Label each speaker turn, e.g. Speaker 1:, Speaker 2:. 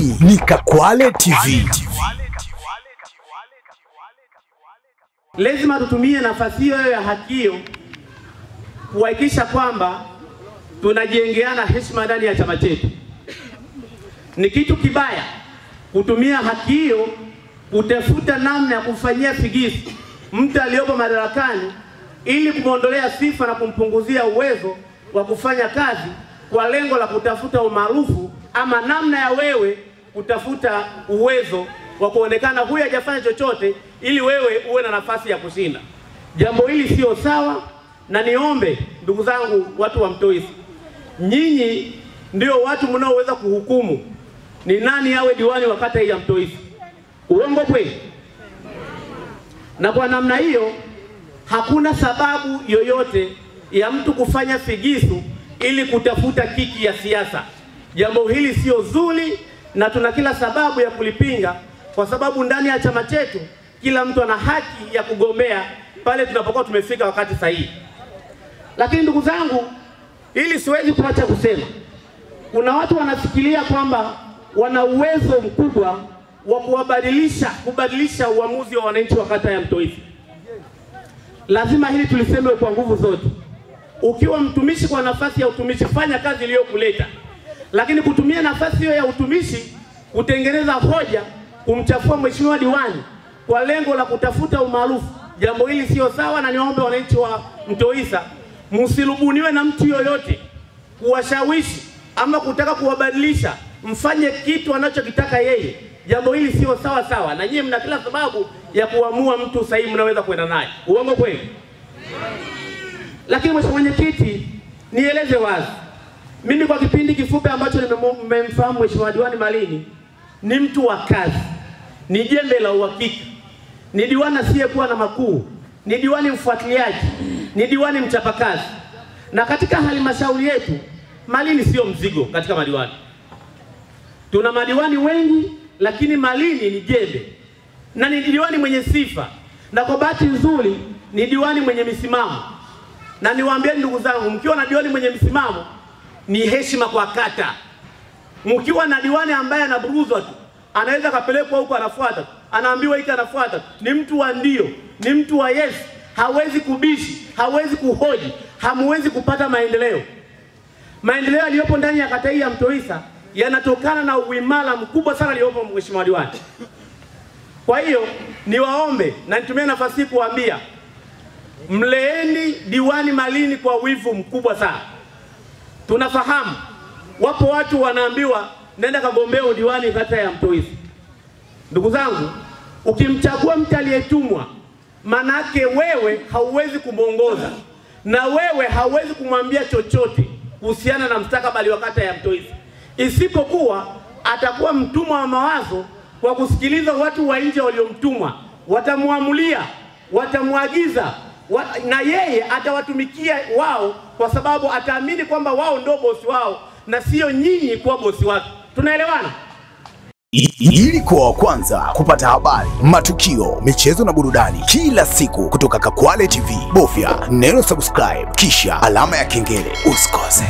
Speaker 1: Hii ni Kakwale TV.
Speaker 2: Lazima tutumie nafasi hiyo ya haki hiyo kuhakikisha kwamba tunajengeana heshima ndani ya chama chetu. Ni kitu kibaya kutumia haki hiyo kutafuta namna ya kufanyia figisu mtu aliyopo madarakani ili kumuondolea sifa na kumpunguzia uwezo wa kufanya kazi kwa lengo la kutafuta umaarufu ama namna ya wewe kutafuta uwezo wa kuonekana huyu hajafanya chochote ili wewe uwe na nafasi ya kushinda. Jambo hili sio sawa, na niombe ndugu zangu watu wa Mtoisi, nyinyi ndio watu mnaoweza kuhukumu ni nani awe diwani wa kata hii ya Mtoisi. Uongo kweli? Na kwa namna hiyo hakuna sababu yoyote ya mtu kufanya figisu ili kutafuta kiki ya siasa. Jambo hili sio zuri na tuna kila sababu ya kulipinga, kwa sababu ndani ya chama chetu kila mtu ana haki ya kugombea pale tunapokuwa tumefika wakati sahihi. Lakini ndugu zangu, ili siwezi kuacha kusema, kuna watu wanafikiria kwamba wana uwezo mkubwa wa kubadilisha uamuzi wa wananchi wa kata ya Mtoisi. Lazima hili tuliseme kwa nguvu zote. Ukiwa mtumishi kwa nafasi ya utumishi, fanya kazi iliyokuleta. Lakini kutumia nafasi hiyo ya utumishi kutengeneza hoja kumchafua mheshimiwa diwani kwa lengo la kutafuta umaarufu, jambo hili sio sawa, na niombe wananchi wa Mtoisa msilubuniwe na mtu yoyote kuwashawishi ama kutaka kuwabadilisha mfanye kitu anachokitaka yeye. Jambo hili sio sawa, na nyinyi mna kila sababu ya kuamua mtu sahihi mnaweza kwenda naye. Uongo kweli? Lakini mheshimiwa mwenyekiti, nieleze wazi, mimi kwa kipindi kifupi ambacho nimemfahamu mheshimiwa diwani Malini, ni mtu wa kazi, ni jembe la uhakika, ni diwani asiyekuwa na makuu, ni diwani mfuatiliaji, ni diwani mchapakazi. Na katika halmashauri yetu Malini sio mzigo katika madiwani. Tuna madiwani wengi, lakini Malini ni jembe na ni diwani mwenye sifa, na kwa bahati nzuri ni diwani mwenye misimamo. Na niwaambie ndugu zangu, mkiwa na diwani mwenye misimamo ni heshima kwa kata. Mkiwa na diwani ambaye anaburuzwa tu, anaweza kapelekwa huko anafuata, anaambiwa hiki anafuata, ni mtu wa ndio, ni mtu wa yes, hawezi kubishi, hawezi kuhoji, hamwezi kupata maendeleo. Maendeleo yaliyopo ndani ya kata hii ya Mtoisa yanatokana na uimara mkubwa sana aliyopo mheshimiwa diwani. Kwa hiyo niwaombe na nitumie nafasi hii kuambia, mleeni diwani Malini kwa wivu mkubwa sana. Tunafahamu wapo watu wanaambiwa nenda kagombea udiwani kata ya Mtoisa. Ndugu zangu, ukimchagua mtu aliyetumwa, manake wewe hauwezi kumuongoza na wewe hauwezi kumwambia chochote kuhusiana na mustakabali wa kata ya Mtoisa, isipokuwa atakuwa mtumwa wa mawazo kwa kusikiliza watu wa nje waliomtumwa. Watamuamulia, watamuagiza, na yeye atawatumikia wao, kwa sababu ataamini kwamba wao ndio bosi wao na sio nyinyi kuwa bosi wake. Tunaelewana?
Speaker 1: Ili kuwa wa kwanza kupata habari, matukio, michezo na burudani kila siku kutoka Kakwale TV, bofya neno subscribe kisha alama ya kengele. Usikose.